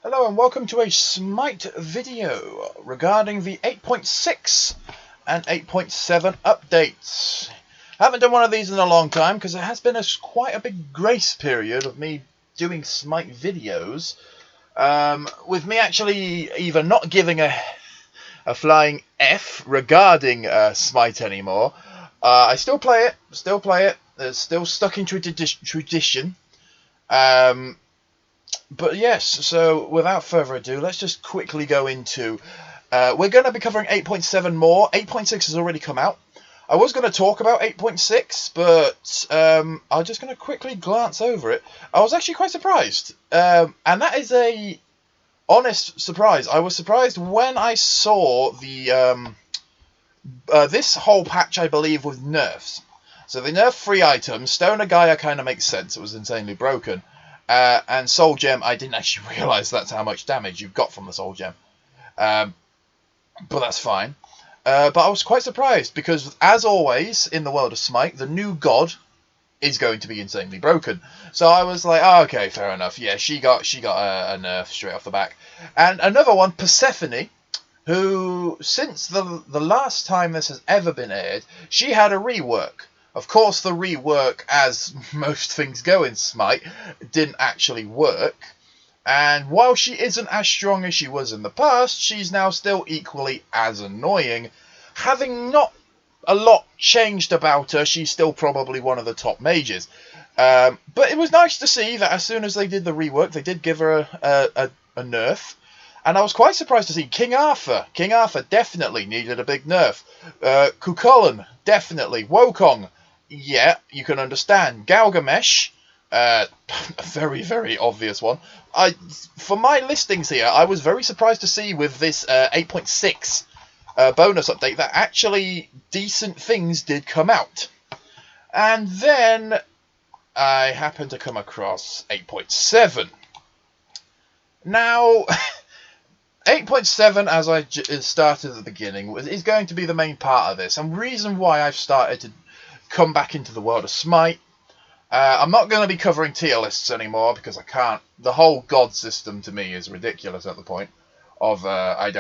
Hello and welcome to a Smite video regarding the 8.6 and 8.7 updates. I haven't done one of these in a long time because it has been quite a big grace period of me doing Smite videos, with me actually either not giving a flying F regarding Smite anymore. I still play it, it's still stuck in tradition. But yes, so without further ado, let's just quickly go into... we're going to be covering 8.7 more. 8.6 has already come out. I was going to talk about 8.6, but I'm just going to quickly glance over it. I was actually quite surprised. And that is a honest surprise. I was surprised when I saw the this whole patch, I believe, with nerfs. So they nerfed 3 items. Stoner Gaia kind of makes sense. It was insanely broken. And Soul Gem, I didn't actually realise that's how much damage you've got from the Soul Gem. But that's fine. But I was quite surprised, because as always in the world of Smite, the new god is going to be insanely broken. So I was like, oh, okay, fair enough. Yeah, she got a nerf straight off the back. And another one, Persephone, who, since the last time this has ever been aired, she had a rework. Of course, the rework, as most things go in Smite, didn't actually work. And while she isn't as strong as she was in the past, she's now still equally as annoying. Having not a lot changed about her, she's still probably one of the top mages. But it was nice to see that as soon as they did the rework, they did give her a nerf. And I was quite surprised to see King Arthur. King Arthur definitely needed a big nerf. Cuchulainn, definitely. Wukong, yeah, you can understand. Galgamesh, a very, very obvious one. For my listings here, I was very surprised to see with this 8.6 bonus update that actually decent things did come out. And then I happened to come across 8.7. Now... 8.7, as I started at the beginning, is going to be the main part of this, and reason why I've started to come back into the world of Smite. I'm not going to be covering tier lists anymore, because I can't. The whole god system to me is ridiculous at the point of I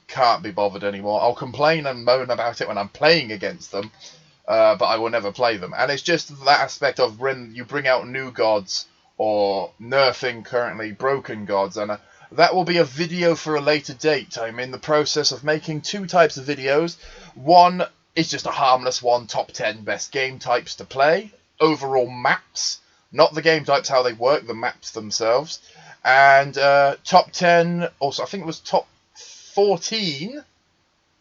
can't be bothered anymore. I'll complain and moan about it when I'm playing against them, but I will never play them. And it's just that aspect of when you bring out new gods or nerfing currently broken gods, and that will be a video for a later date. I'm in the process of making 2 types of videos. One is just a harmless one, top 10 best game types to play. Overall maps, not the game types, how they work, the maps themselves. And top 10, also I think it was top 14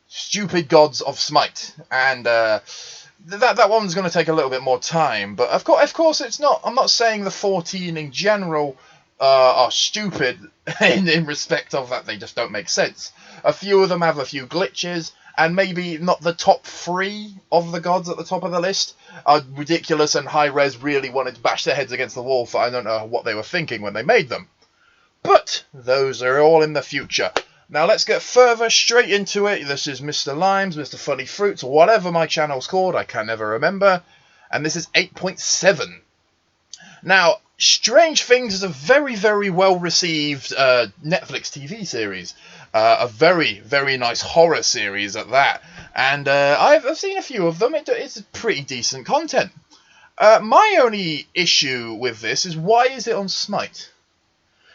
stupid gods of Smite. And that one's going to take a little bit more time. But of course it's not. I'm not saying the 14 in general are stupid in respect of that they just don't make sense. A few of them have a few glitches, and maybe not the top 3 of the gods at the top of the list are ridiculous, and high-res really wanted to bash their heads against the wall for I don't know what they were thinking when they made them. But those are all in the future. Now let's get further straight into it. This is Mr. Limes, Mr. Funny Fruits, or whatever my channel's called, I can never remember. And this is 8.7. Now, Strange Things is a very, very well-received Netflix TV series. A very, very nice horror series at that. And I've seen a few of them. It's pretty decent content. My only issue with this is, why is it on Smite?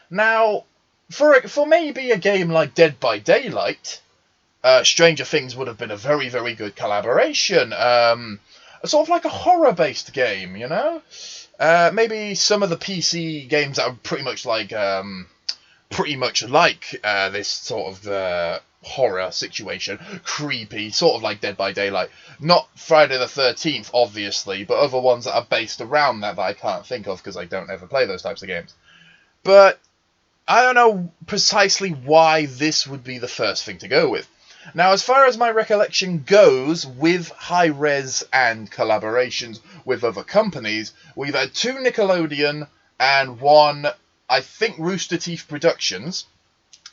Now, for maybe a game like Dead by Daylight, Stranger Things would have been a very, very good collaboration. Sort of like a horror-based game, you know? Maybe some of the PC games that are pretty much like this sort of horror situation, creepy, sort of like Dead by Daylight. Not Friday the 13th, obviously, but other ones that are based around that I can't think of because I don't ever play those types of games. But I don't know precisely why this would be the first thing to go with. Now, as far as my recollection goes, with high-res and collaborations with other companies, we've had 2 Nickelodeon and 1, I think, Rooster Teeth Productions.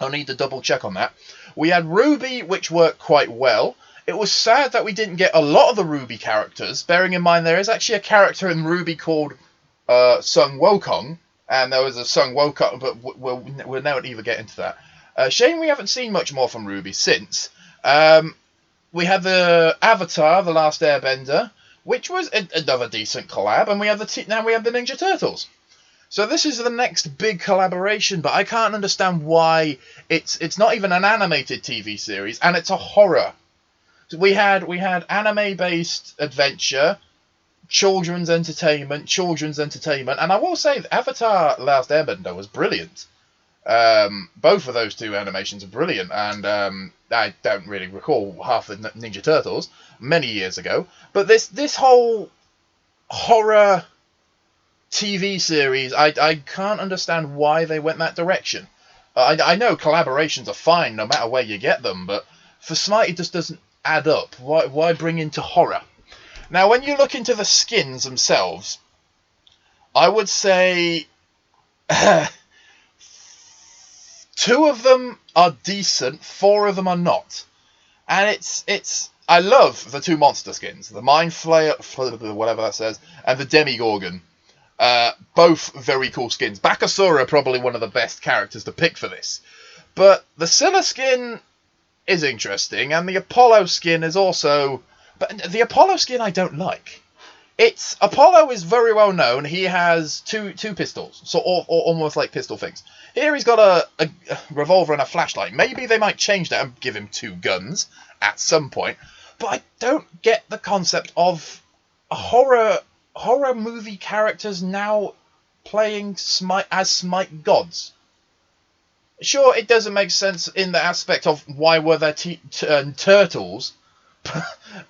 I'll need to double-check on that. We had Ruby, which worked quite well. It was sad that we didn't get a lot of the Ruby characters, bearing in mind there is actually a character in Ruby called Sun Wukong, And there was a song Woke Up, but we'll never even get into that. Shame we haven't seen much more from Ruby since. We had the Avatar, The Last Airbender, which was another decent collab, and we have now we have the Ninja Turtles. So this is the next big collaboration, but I can't understand why it's not even an animated TV series, and it's a horror. So we had anime-based adventure, children's entertainment, and I will say that Avatar: Last Airbender was brilliant. Both of those two animations are brilliant, and I don't really recall half the Ninja Turtles many years ago. But this whole horror TV series, I can't understand why they went that direction. I know collaborations are fine no matter where you get them, but for Smite it just doesn't add up. Why bring into horror? Now, when you look into the skins themselves, I would say 2 of them are decent, 4 of them are not. And it's I love the 2 monster skins, the Mind Flayer, whatever that says, and the Demigorgon. Both very cool skins. Bakasura probably one of the best characters to pick for this. But the Scylla skin is interesting, and the Apollo skin is also... But the Apollo skin I don't like. Apollo is very well known. He has two pistols, so or almost like pistol things. Here he's got a revolver and a flashlight. Maybe they might change that and give him 2 guns at some point. But I don't get the concept of horror movie characters now playing Smite as Smite gods. Sure, it doesn't make sense in the aspect of why were there turtles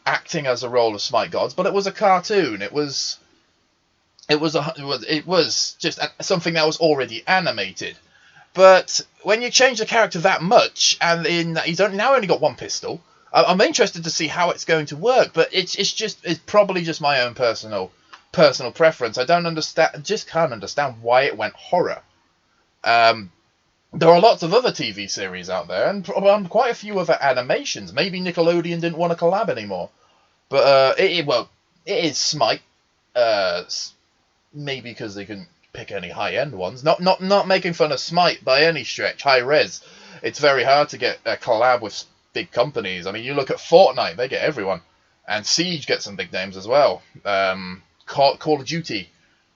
acting as a role of Smite gods, but it was a cartoon. It was just something that was already animated. But when you change the character that much, and he's now only got 1 pistol, I'm interested to see how it's going to work. But it's probably just my own personal preference. I don't understand. Just can't understand why it went horror. There are lots of other TV series out there, and quite a few other animations. Maybe Nickelodeon didn't want to collab anymore, but it is Smite. Maybe because they couldn't pick any high-end ones. Not making fun of Smite by any stretch. High res. It's very hard to get a collab with big companies. I mean, you look at Fortnite; they get everyone, and Siege gets some big names as well. Call of Duty.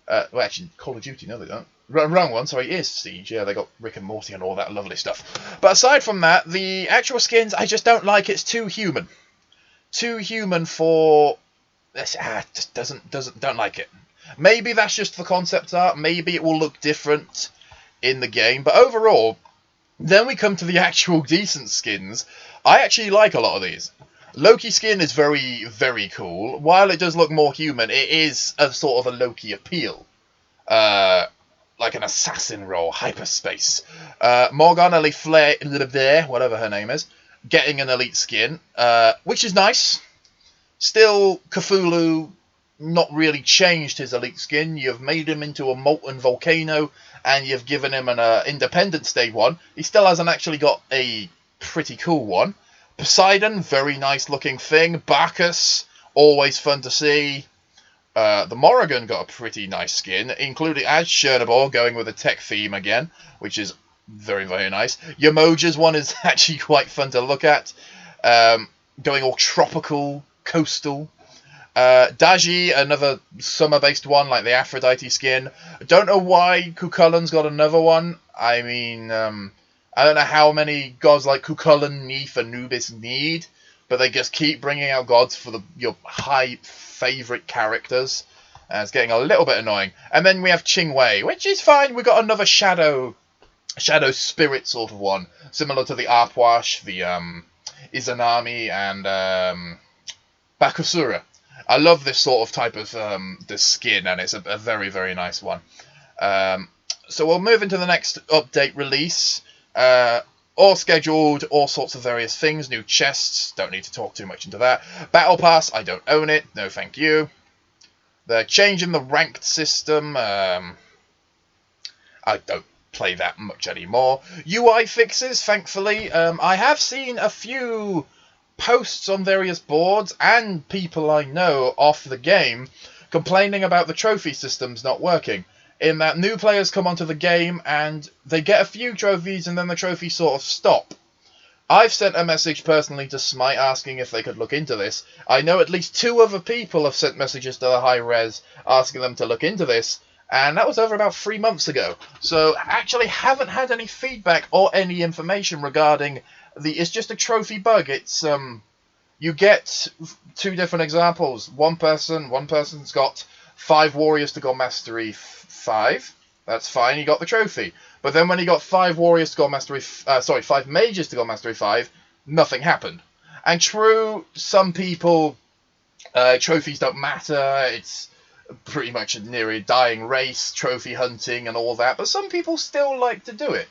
Well, actually, Call of Duty, no, they don't. Wrong one, sorry, it is Siege. Yeah, they got Rick and Morty and all that lovely stuff. But aside from that, the actual skins, I just don't like. It's too human. Too human for... just don't like it. Maybe that's just for concept art. Maybe it will look different in the game. But overall, then we come to the actual decent skins. I actually like a lot of these. Loki skin is very, very cool. While it does look more human, it is a sort of a Loki appeal. Like an assassin role, hyperspace. Morgana Le Flair, whatever her name is, getting an elite skin, which is nice. Still, Cthulhu not really changed his elite skin. You've made him into a molten volcano, and you've given him an Independence Day one. He still hasn't actually got a pretty cool one. Poseidon, very nice looking thing. Bacchus, always fun to see. The Morrigan got a pretty nice skin, including as Chernobog, going with a tech theme again, which is very, very nice. Yamoja's one is actually quite fun to look at, going all tropical, coastal. Daji, another summer-based one, like the Aphrodite skin. Don't know why Cuchulain's got another one. I mean, I don't know how many gods like Cuchulain, Neith, and Anubis need, but they just keep bringing out gods for your high favourite characters. It's getting a little bit annoying. And then we have Qingwei, which is fine. We got another shadow spirit sort of one, similar to the Arpwash, the Izanami, and Bakasura. I love this sort of type of the skin, and it's a very, very nice one. So we'll move into the next update release. All scheduled, all sorts of various things, new chests, don't need to talk too much into that. Battle Pass, I don't own it, no thank you. They're changing the ranked system, I don't play that much anymore. UI fixes, thankfully. I have seen a few posts on various boards and people I know off the game complaining about the trophy systems not working. in that new players come onto the game and they get a few trophies and then the trophies sort of stop. I've sent a message personally to Smite asking if they could look into this. I know at least 2 other people have sent messages to the high res asking them to look into this, and that was over about 3 months ago. So actually haven't had any feedback or any information regarding it's just a trophy bug. It's you get 2 different examples. One person's got 5 warriors to go mastery 5. That's fine, he got the trophy. But then when he got 5 warriors to go mastery, 5 mages to go mastery 5, nothing happened. And true, some people, trophies don't matter. It's pretty much a near a dying race, trophy hunting and all that. But some people still like to do it.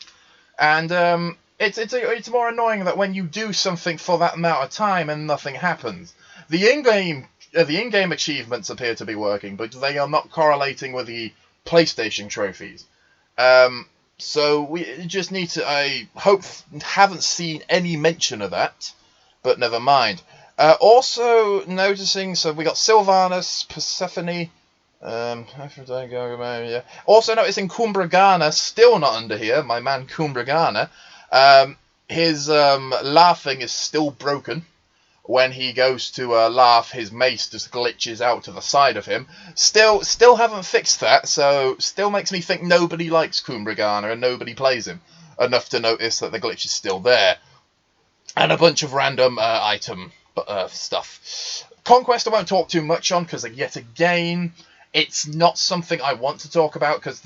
And it's more annoying that when you do something for that amount of time and nothing happens. The in-game achievements appear to be working, but they are not correlating with the PlayStation trophies. So we just need to, haven't seen any mention of that, but never mind. Also noticing, so we got Sylvanas, Persephone, yeah. Also noticing Kumbragana, still not under here, my man Kumbragana. His laughing is still broken. When he goes to laugh, his mace just glitches out to the side of him. Still haven't fixed that, so still makes me think nobody likes Kumbragana and nobody plays him enough to notice that the glitch is still there. And a bunch of random item stuff. Conquest I won't talk too much on, because yet again, it's not something I want to talk about, because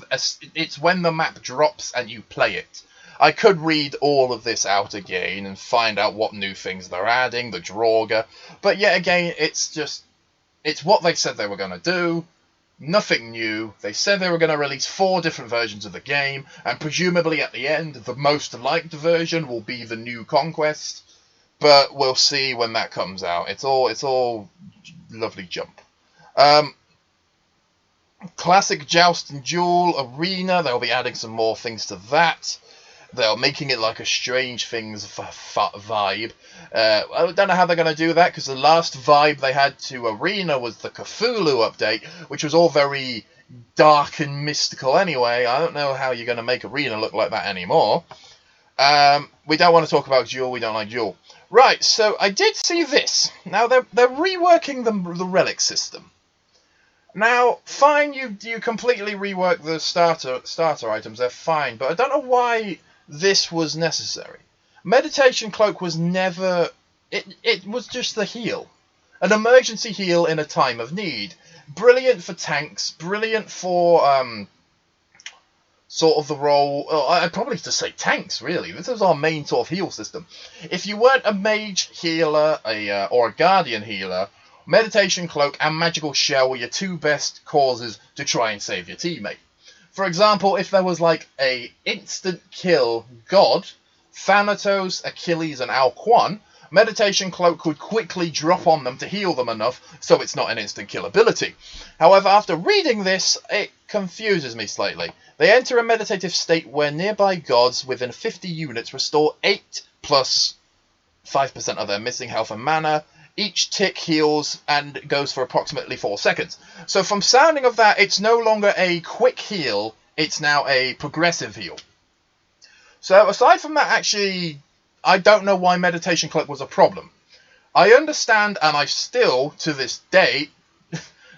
it's when the map drops and you play it. I could read all of this out again and find out what new things they're adding, the Draugr, but yet again, it's what they said they were going to do, nothing new. They said they were going to release 4 different versions of the game, and presumably at the end, the most liked version will be the new Conquest, but we'll see when that comes out. It's all lovely jump. Classic Joust and Duel Arena, they'll be adding some more things to that. They're making it like a Strange Things vibe. I don't know how they're going to do that, because the last vibe they had to Arena was the Cthulhu update, which was all very dark and mystical anyway. I don't know how you're going to make Arena look like that anymore. We don't want to talk about Duel, we don't like Duel. Right, so I did see this. Now, they're reworking the relic system. Now, fine, you completely rework the starter items, they're fine, but I don't know why this was necessary. Meditation Cloak was never... It was just the heal. An emergency heal in a time of need. Brilliant for tanks, brilliant for sort of the role... I'd probably just say tanks, really. This is our main sort of heal system. If you weren't a mage healer or a guardian healer, Meditation Cloak and Magical Shell were your 2 best causes to try and save your teammate. For example, if there was like a instant kill god, Thanatos, Achilles and Alquan, Meditation Cloak would quickly drop on them to heal them enough so it's not an instant kill ability. However, after reading this, it confuses me slightly. They enter a meditative state where nearby gods within 50 units restore 8 plus 5% of their missing health and mana. Each tick heals and goes for approximately 4 seconds. So from sounding of that, it's no longer a quick heal, it's now a progressive heal. So aside from that, actually, I don't know why Meditation Cloak was a problem. I understand, and I still, to this day,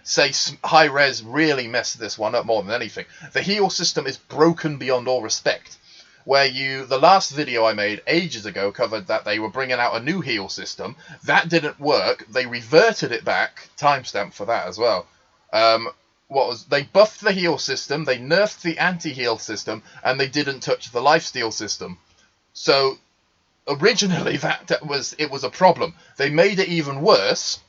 say High Res really messed this one up more than anything. The heal system is broken beyond all respect. Where the last video I made ages ago covered that they were bringing out a new heal system. That didn't work. They reverted it back. Timestamp for that as well. They buffed the heal system, they nerfed the anti-heal system, and they didn't touch the lifesteal system. So originally it was a problem. They made it even worse.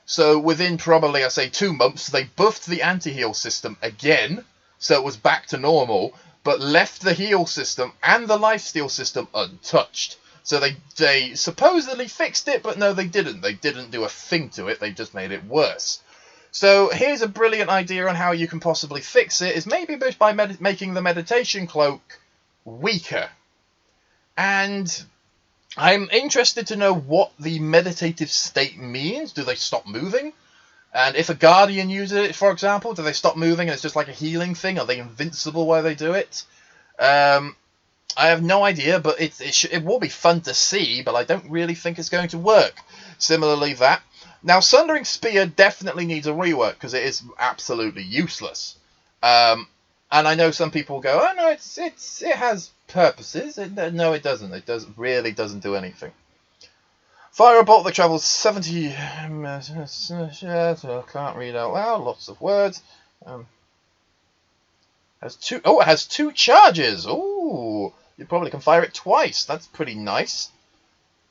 So within probably, I say, 2 months, they buffed the anti-heal system again, so it was back to normal, but left the heal system and the lifesteal system untouched. So they supposedly fixed it, but no, they didn't. They didn't do a thing to it, they just made it worse. So here's a brilliant idea on how you can possibly fix it, is maybe by making the Meditation Cloak weaker. And I'm interested to know what the meditative state means. Do they stop moving? And if a Guardian uses it, for example, do they stop moving and it's just like a healing thing? Are they invincible while they do it? I have no idea, but it will be fun to see, but I don't really think it's going to work. Similarly, that. Now, Sundering Spear definitely needs a rework, because it is absolutely useless. And I know some people go, oh no, it has purposes. No, it doesn't. Really doesn't do anything. Fire a bolt that travels 70 meters. I can't read out loud. Lots of words. It has two charges. Ooh, you probably can fire it twice. That's pretty nice.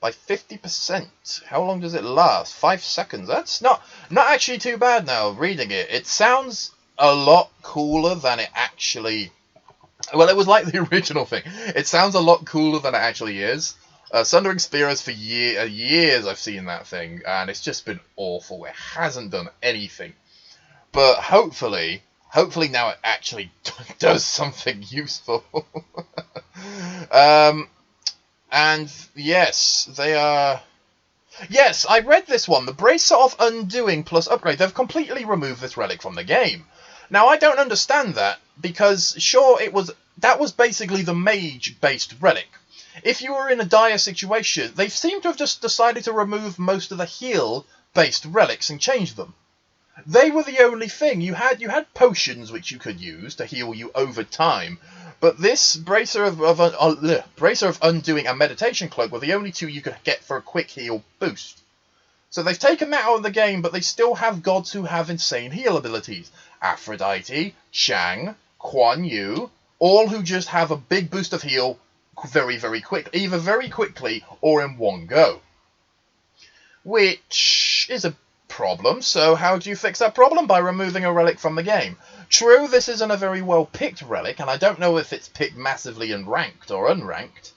By 50%. How long does it last? 5 seconds. That's not actually too bad now, reading it. It sounds a lot cooler than it actually... Well, it was like the original thing. It sounds a lot cooler than it actually is. Sundering Spears for years I've seen that thing, and it's just been awful. It hasn't done anything. But hopefully now it actually does something useful. And yes, they are... Yes, I read this one. The Bracer of Undoing plus Upgrade. They've completely removed this relic from the game. Now, I don't understand that, because sure, that was basically the mage-based relic. If you were in a dire situation, they seem to have just decided to remove most of the heal-based relics and change them. They were the only thing. You had potions which you could use to heal you over time, but this Bracer of Undoing and Meditation Cloak were the only two you could get for a quick heal boost. So they've taken that out of the game, but they still have gods who have insane heal abilities. Aphrodite, Chang, Kuan Yu, all who just have a big boost of heal very, very quick, either very quickly or in one go. Which is a problem, so how do you fix that problem? By removing a relic from the game. True, this isn't a very well-picked relic, and I don't know if it's picked massively in ranked or unranked.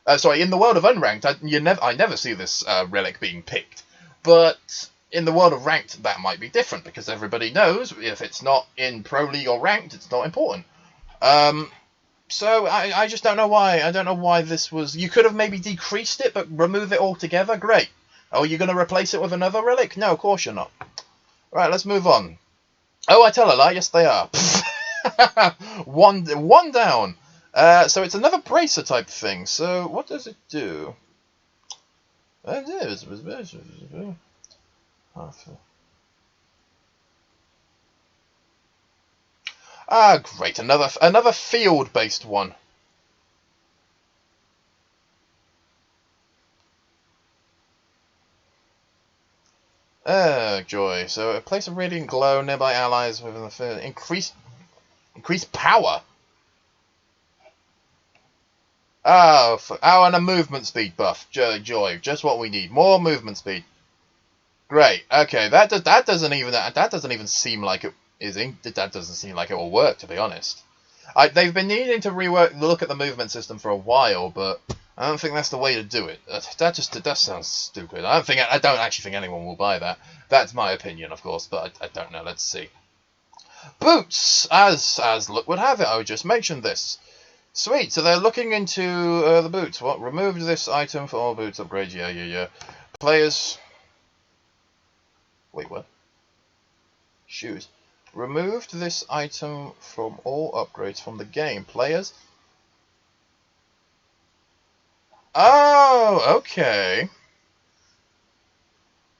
In the world of unranked, I never see this relic being picked. But in the world of ranked, that might be different, because everybody knows if it's not in Pro League or ranked, it's not important. So I just don't know why. I don't know why this was... You could have maybe decreased it, but remove it altogether? Great. Oh, you're going to replace it with another relic? No, of course you're not. Right, let's move on. Oh, I tell a lie. Yes, they are. One down. So it's another bracer type thing. So what does it do? Ah, great. Another field-based one. Oh, joy. So, place a radiant glow nearby allies within the field. Increase power. Oh, and a movement speed buff. Joy. Just what we need. More movement speed. Great. Okay, that doesn't even seem like it is. That doesn't seem like it will work, to be honest. They've been needing to look at the movement system for a while, but I don't think that's the way to do it. That sounds stupid. I don't actually think anyone will buy that. That's my opinion, of course, but I don't know. Let's see. Boots, as luck would have it, I would just mention this. Sweet. So they're looking into the boots. What? Removed this item for all boots upgrades. Yeah. Players. Wait, what? Shoes. Removed this item from all upgrades from the game. Players. Oh, okay.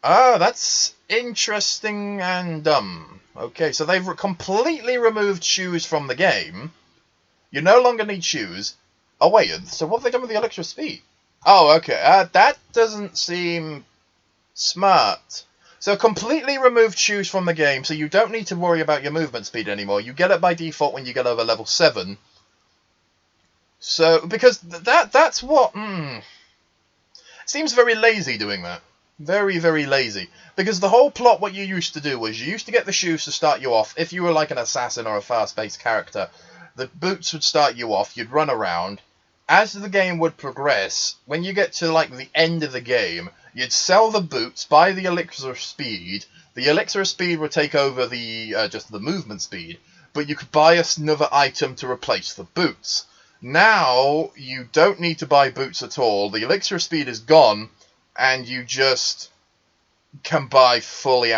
Oh, that's interesting and dumb. Okay, so they've completely removed shoes from the game. You no longer need shoes. Oh, wait, so what have they done with the elixir of speed? Oh, okay, that doesn't seem smart. So completely removed shoes from the game, so you don't need to worry about your movement speed anymore. You get it by default when you get over level 7. So, because that's what... Seems very lazy doing that. Very, very lazy. Because the whole plot, what you used to do was you used to get the shoes to start you off. If you were like an assassin or a fast-paced character, the boots would start you off. You'd run around. As the game would progress, when you get to like the end of the game, you'd sell the boots, buy the elixir of speed. The elixir of speed would take over just the movement speed, but you could buy another item to replace the boots. Now you don't need to buy boots at all. The elixir of speed is gone, and you just can buy fully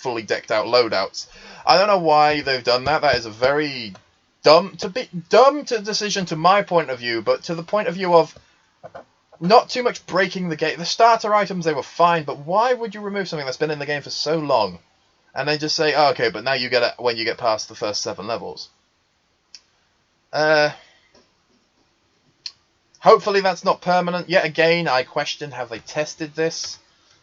fully decked out loadouts. I don't know why they've done that. That is a very dumb decision to my point of view, but to the point of view of not too much breaking the game. The starter items, they were fine, but why would you remove something that's been in the game for so long? And then just say, oh, okay, but now you get it when you get past the first 7 levels. Hopefully that's not permanent. Yet again, I question have they tested this,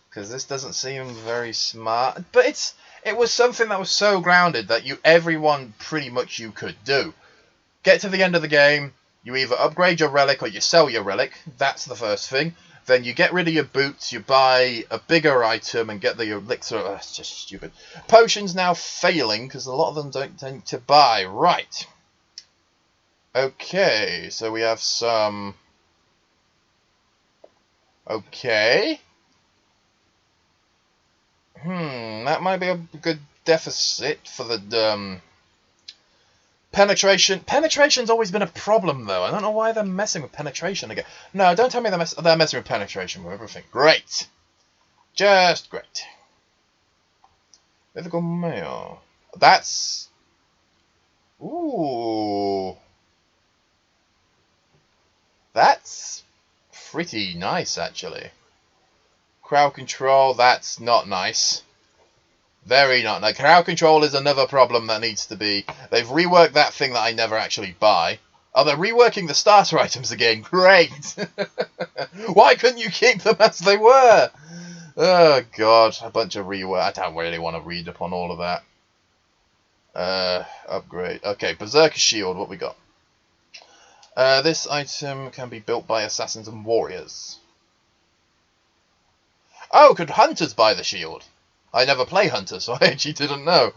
because this doesn't seem very smart. But it was something that was so grounded that everyone pretty much you could do. Get to the end of the game, you either upgrade your relic or you sell your relic. That's the first thing. Then you get rid of your boots, you buy a bigger item and get the elixir. That's just stupid. Potions now failing because a lot of them don't tend to buy. Right. Okay, so we have some... Okay. That might be a good deficit for the penetration. Penetration's always been a problem, though. I don't know why they're messing with penetration again. No, don't tell me they're messing with penetration with everything. Great. Just great. Mythical mail. That's... Ooh. That's pretty nice, actually. Crowd control, that's not nice. Very not nice. Crowd control is another problem that needs to be... They've reworked that thing that I never actually buy. Oh, they're reworking the starter items again. Great! Why couldn't you keep them as they were? Oh, God. A bunch of rework. I don't really want to read upon all of that. Upgrade. Okay, Berserker Shield. What we got? This item can be built by assassins and warriors. Oh, could hunters buy the shield? I never play hunter, so I actually didn't know.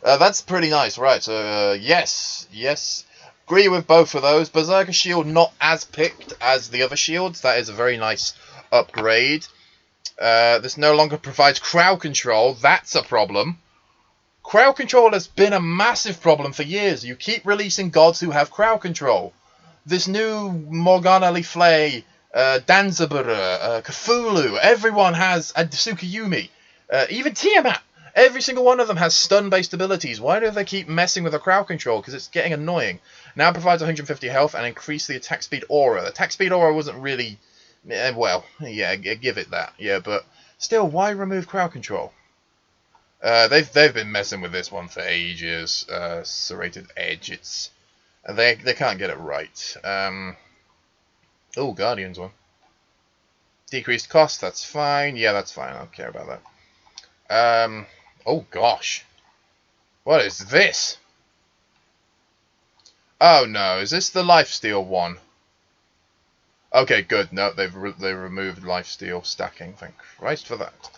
That's pretty nice, right? So, yes. Agree with both of those. Berserker Shield not as picked as the other shields. That is a very nice upgrade. This no longer provides crowd control. That's a problem. Crowd control has been a massive problem for years. You keep releasing gods who have crowd control. This new Morgana Le Fay, Danzabura, Cthulhu, everyone has, and Tsukiyumi, even Tiamat, every single one of them has stun-based abilities. Why do they keep messing with the crowd control? Because it's getting annoying. Now provides 150 health and increase the attack speed aura. The attack speed aura wasn't really, well, yeah, give it that, yeah, but still, why remove crowd control? They've been messing with this one for ages. Serrated Edge, they can't get it right. Oh, Guardians one. Decreased cost, that's fine. Yeah, that's fine. I don't care about that. Oh gosh. What is this? Oh no, is this the lifesteal one? Okay, good. No, they removed lifesteal stacking. Thank Christ for that.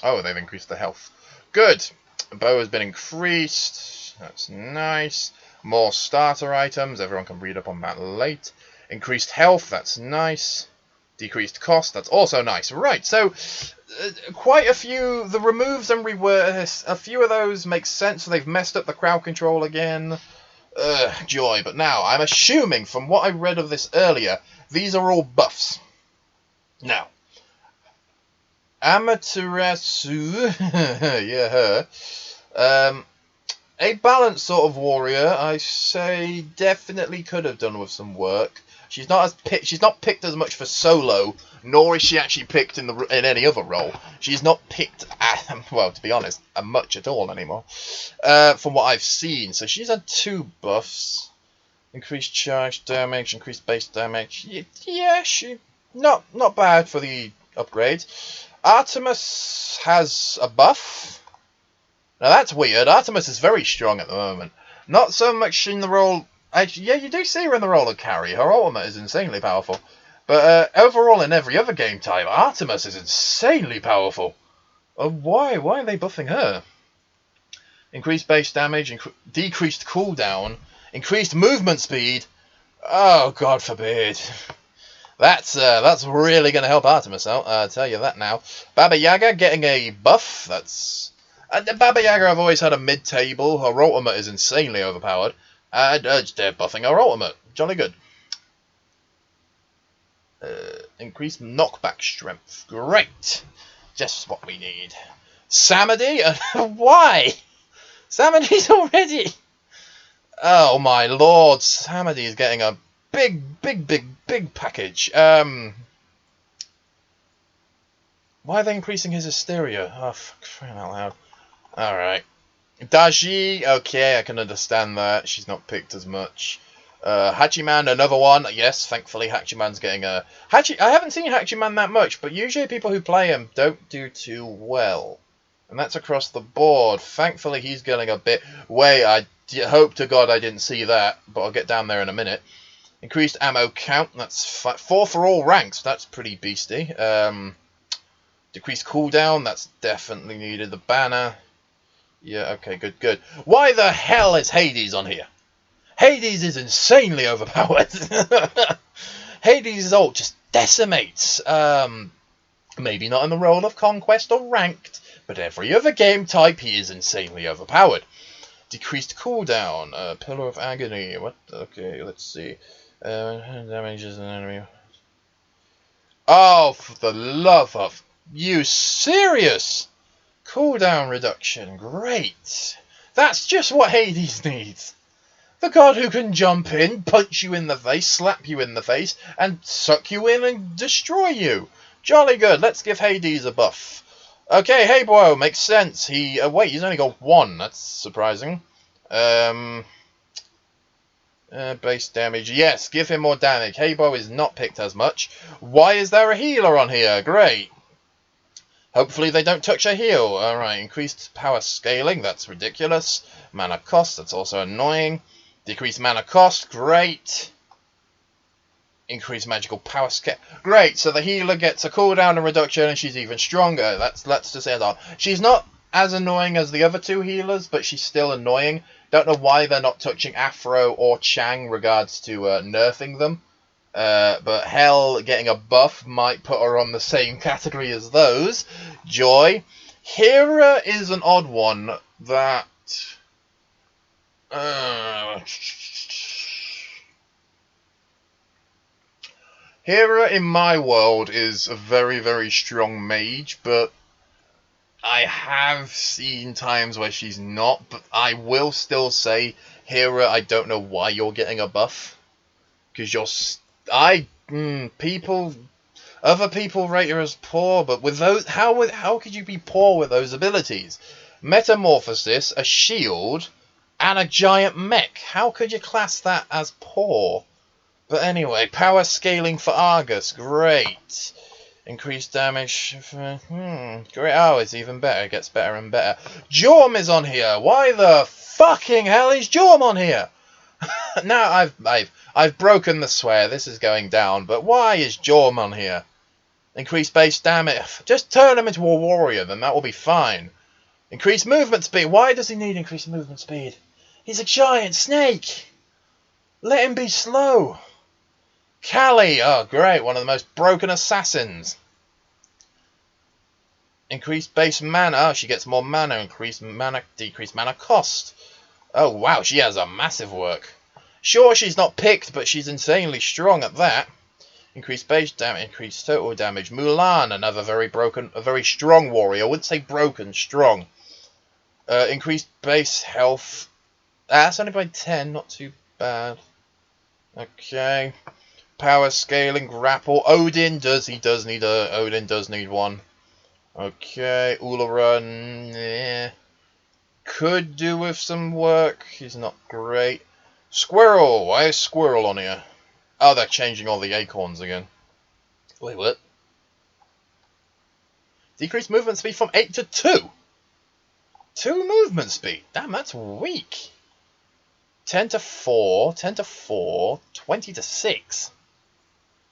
Oh, they've increased the health. Good. Bow has been increased. That's nice. More starter items. Everyone can read up on that late. Increased health. That's nice. Decreased cost. That's also nice. Right, so quite a few. The removes and reworks. A few of those make sense. So they've messed up the crowd control again. Joy. But now, I'm assuming from what I read of this earlier, these are all buffs. Now, Amaterasu, yeah, her. A balanced sort of warrior, I say, definitely could have done with some work. She's not picked as much for solo, nor is she actually picked in any other role. She's not picked, well, to be honest, much at all anymore, from what I've seen. So she's had 2 buffs: increased charge damage, increased base damage. Yeah, she not bad for the upgrade. Artemis has a buff. Now that's weird. Artemis is very strong at the moment. Not so much in the role... Actually, yeah, you do see her in the role of carry. Her ultimate is insanely powerful. But overall in every other game type, Artemis is insanely powerful. Why are they buffing her? Increased base damage, decreased cooldown, increased movement speed. Oh, God forbid. That's really going to help Artemis out, I'll tell you that now. Baba Yaga getting a buff. That's... Baba Yaga I've always had a mid-table. Her ultimate is insanely overpowered. And they're buffing her ultimate. Jolly good. Increased knockback strength. Great. Just what we need. Samedy? Why? Samedy's already... Oh my lord, Samedy is getting a big package. Why are they increasing his hysteria? Oh, fuck, crying out loud. Alright. Daji, okay, I can understand that. She's not picked as much. Hachiman, another one. Yes, thankfully Hachiman's getting a... I haven't seen Hachiman that much, but usually people who play him don't do too well. And that's across the board. Thankfully he's getting a bit... Wait, I hope to God I didn't see that, but I'll get down there in a minute. Increased ammo count, that's 4 for all ranks. That's pretty beasty. Decreased cooldown, that's definitely needed. The banner... Yeah, okay, good. Why the hell is Hades on here? Hades is insanely overpowered. Hades' ult just decimates. Maybe not in the role of Conquest or Ranked, but every other game type he is insanely overpowered. Decreased cooldown. Pillar of Agony. What? Okay, let's see. Damages an enemy. Oh, for the love of... You serious? Cooldown reduction, great. That's just what Hades needs. The god who can jump in, punch you in the face, slap you in the face, and suck you in and destroy you. Jolly good, let's give Hades a buff. Okay, hey boy, makes sense. Wait, he's only got 1, that's surprising. Base damage, yes, give him more damage. Heybo is not picked as much. Why is there a healer on here? Great. Hopefully they don't touch a heal. Alright, increased power scaling, that's ridiculous. Mana cost, that's also annoying. Decreased mana cost, great. Increased magical power scale, great. So the healer gets a cooldown and reduction and she's even stronger. Let's just end on. She's not as annoying as the other 2 healers, but she's still annoying. Don't know why they're not touching Afro or Chang regards to nerfing them. But hell, getting a buff might put her on the same category as those. Joy. Hera is an odd one that... Hera in my world is a very strong mage, but I have seen times where she's not. But I will still say, Hera, I don't know why you're getting a buff. Because you're... Other people rate her as poor, but with those, how could you be poor with those abilities? Metamorphosis, a shield, and a giant mech. How could you class that as poor? But anyway, power scaling for Argus, great. Increased damage, great. Oh, it's even better. It gets better and better. Jorm is on here. Why the fucking hell is Jorm on here? Now I've broken the swear. This is going down. But why is Jorm on here? Increased base damage. Just turn him into a warrior, then that will be fine. Increased movement speed. Why does he need increased movement speed? He's a giant snake. Let him be slow. Callie. Oh, great. One of the most broken assassins. Increased base mana. Oh, she gets more mana. Increased mana. Decreased mana cost. Oh, wow. She has a massive work. Sure, she's not picked, but she's insanely strong at that. Increased base damage, increased total damage. Mulan, another a very strong warrior. I wouldn't say broken, strong. Increased base health. That's only by 10, not too bad. Okay. Power scaling, grapple. Odin does need one. Okay, Ulurun, yeah. Could do with some work. He's not great. Squirrel, why is Squirrel on here? Oh, they're changing all the acorns again. Wait, what? Decreased movement speed from 8 to 2. 2 movement speed. Damn, that's weak. 10 to 4, 10 to 4, 20 to 6.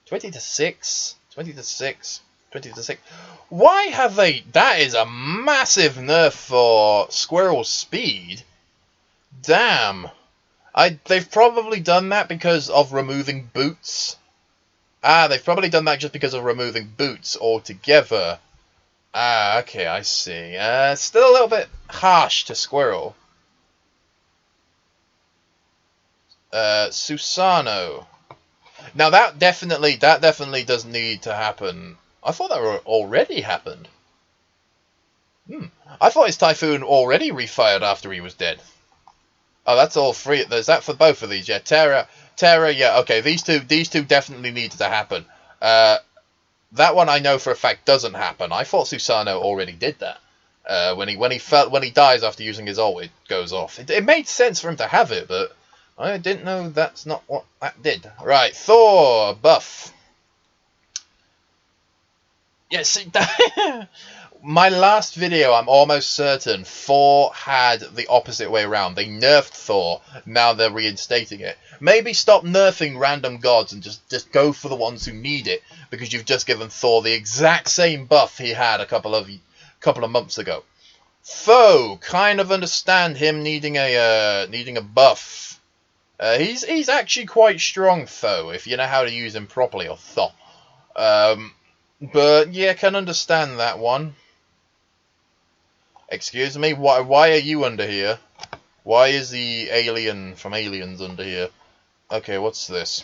20 to 6, 20 to 6, 20 to 6. Why have they... That is a massive nerf for Squirrel's speed. Damn. They've probably done that because of removing boots. They've probably done that just because of removing boots altogether. Okay, I see. Still a little bit harsh to Squirrel. Susano. Now that definitely does need to happen. I thought that already happened. I thought his Typhoon already refired after he was dead. Oh, that's all three. There's that for both of these. Yeah, Terra. Yeah. Okay, these two definitely needed to happen. That one I know for a fact doesn't happen. I thought Susano already did that. When he dies after using his ult, it goes off. It made sense for him to have it, but I didn't know that's not what that did. Right, Thor buff. Yes, my last video, I'm almost certain Thor had the opposite way around. They nerfed Thor, now they're reinstating it. Maybe stop nerfing random gods and just go for the ones who need it, because you've just given Thor the exact same buff he had a couple of months ago. Foe, kind of understand him needing a buff. He's actually quite strong, Foe, if you know how to use him properly, or Thor. But yeah, can understand that one. Excuse me, why are you under here? Why is the alien from Aliens under here? Okay, what's this?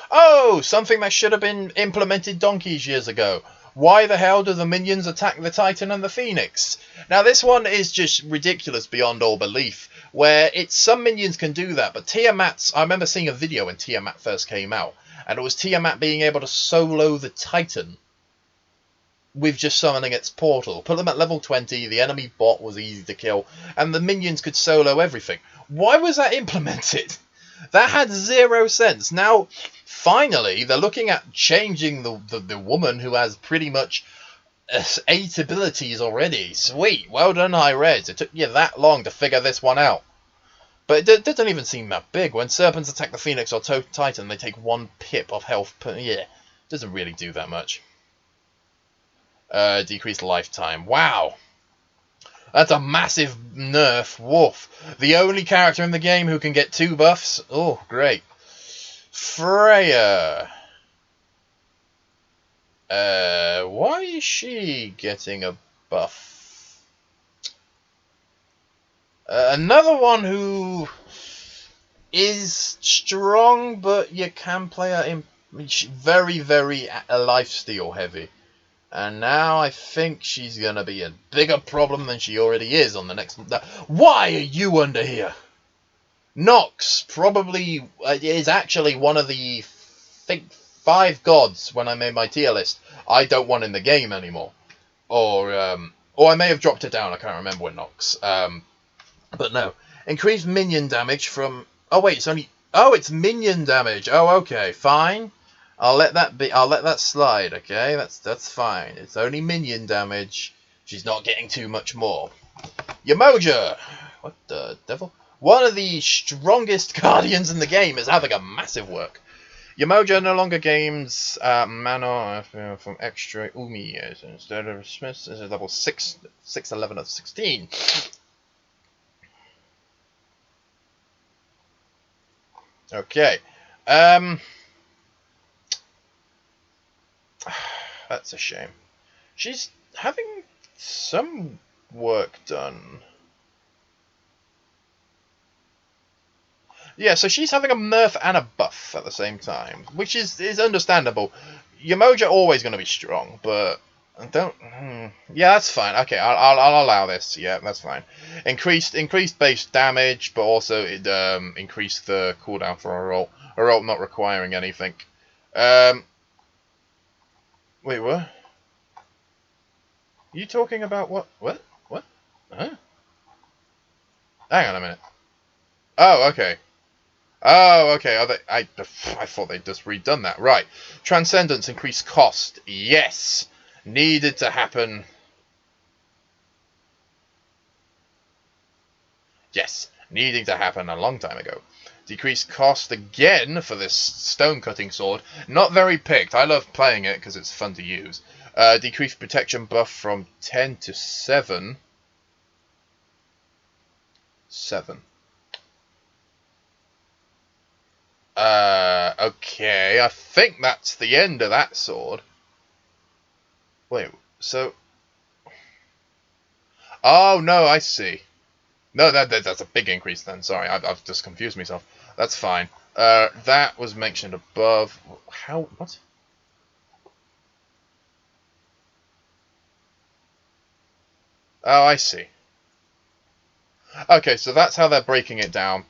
Oh, something that should have been implemented donkeys years ago. Why the hell do the minions attack the Titan and the Phoenix? Now this one is just ridiculous beyond all belief, where some minions can do that, but Tiamat's, I remember seeing a video when Tiamat first came out, and it was Tiamat being able to solo the Titan with just summoning its portal. Put them at level 20, the enemy bot was easy to kill, and the minions could solo everything. Why was that implemented? That had zero sense. Now, finally, they're looking at changing the woman who has pretty much 8 abilities already. Sweet, well done, High Reds. It took you that long to figure this one out. But it doesn't even seem that big. When Serpents attack the Phoenix or Titan, they take 1 pip of health per... Yeah, doesn't really do that much. Decreased lifetime. Wow. That's a massive nerf. Woof. The only character in the game who can get 2 buffs. Oh, great. Freya. Why is she getting a buff? Another one who is strong, but you can play her in very, very lifesteal heavy. And now I think she's going to be a bigger problem than she already is on the next... Why are you under here? Nox probably is actually one of the 5 gods when I made my tier list I don't want in the game anymore. Or I may have dropped it down, I can't remember when Nox. But no. Increased minion damage from... Oh wait, it's only... Oh, it's minion damage. Oh, okay, fine. I'll let that slide, okay? That's fine. It's only minion damage. She's not getting too much more. Yamoja! What the devil? One of the strongest guardians in the game is having a massive work. Yamoja no longer gains mana from extra Umi. Instead of Smith, is level 611 of 16. Okay. That's a shame. She's having some work done. Yeah, so she's having a nerf and a buff at the same time, which is understandable. Yamoja always going to be strong, but don't. Yeah, that's fine. Okay, I'll allow this. Yeah, that's fine. Increased base damage, but also it increased the cooldown for her ult. Her ult not requiring anything. Wait, what? Are you talking about what? What? What? Huh? Hang on a minute. Oh, okay. Oh, okay. I thought they'd just redone that. Right. Transcendence increased cost. Yes. Needed to happen. Yes. Needing to happen a long time ago. Decreased cost again for this stone cutting sword. Not very picked. I love playing it because it's fun to use. Decreased protection buff from 10 to 7. 7. Okay. I think that's the end of that sword. Wait, so... Oh, no, I see. No, that's a big increase then. Sorry, I've just confused myself. That's fine. That was mentioned above. How? What? Oh, I see. Okay, so that's how they're breaking it down.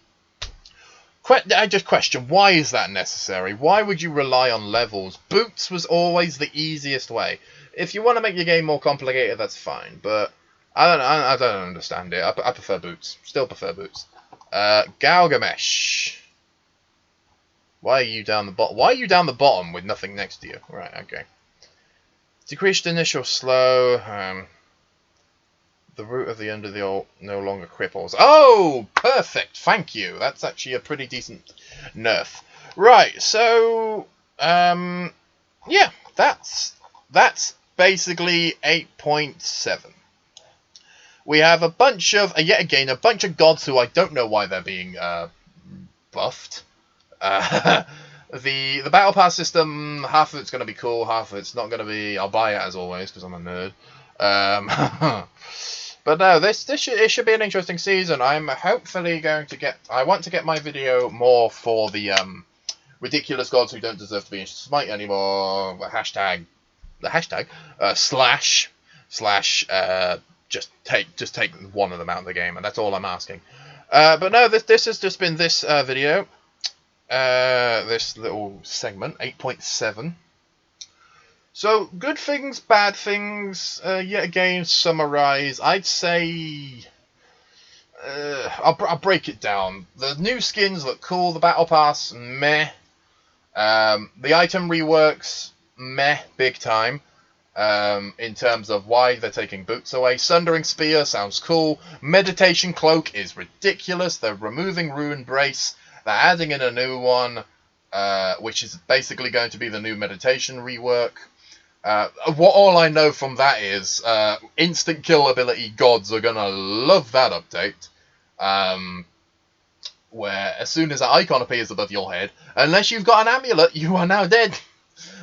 I just question, why is that necessary? Why would you rely on levels? Boots was always the easiest way. If you want to make your game more complicated, that's fine. But I don't understand it. I prefer boots. Still prefer boots. Galgamesh. Why are you down the bottom? Why are you down the bottom with nothing next to you? Right, okay. Decreased initial slow. The root of the under the alt no longer cripples. Oh, perfect. Thank you. That's actually a pretty decent nerf. Right, so yeah, that's basically 8.7. We have a bunch of yet again a bunch of gods who I don't know why they're being buffed. The battle pass system, half of it's going to be cool, half of it's not going to be. I'll buy it as always because I'm a nerd. But no, it should be an interesting season. I'm hopefully going to get. I want to get my video more for the ridiculous gods who don't deserve to be in Smite anymore. Hashtag slash just take one of them out of the game, and that's all I'm asking. But no, this has just been this video. This little segment, 8.7. So, good things, bad things, yet again, summarize. I'd say... I'll break it down. The new skins look cool, the Battle Pass, meh. The item reworks, meh, big time. In terms of why they're taking boots away. Sundering Spear sounds cool. Meditation Cloak is ridiculous. They're removing Ruin Brace. They're adding in a new one, which is basically going to be the new meditation rework. All I know from that is instant kill ability gods are gonna love that update. Where as soon as an icon appears above your head, unless you've got an amulet, you are now dead.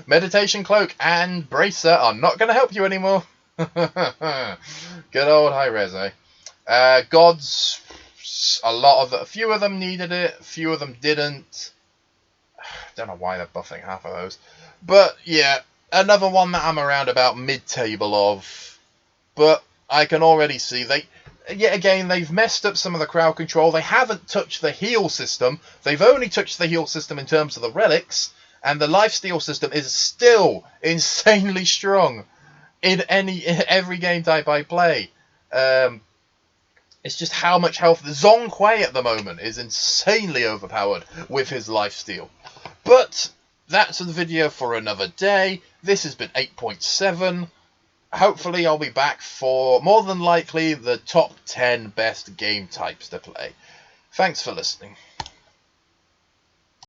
Meditation Cloak and Bracer are not going to help you anymore. Good old high res, eh? Gods, a few of them needed it, a few of them didn't. Don't know why they're buffing half of those. But yeah, another one that I'm around about mid-table of. But I can already see yet again, they've messed up some of the crowd control. They haven't touched the heal system. They've only touched the heal system in terms of the relics. And the lifesteal system is still insanely strong in every game type I play. It's just how much health... Zhong Hui at the moment is insanely overpowered with his lifesteal. But that's the video for another day. This has been 8.7. Hopefully I'll be back for, more than likely, the top 10 best game types to play. Thanks for listening.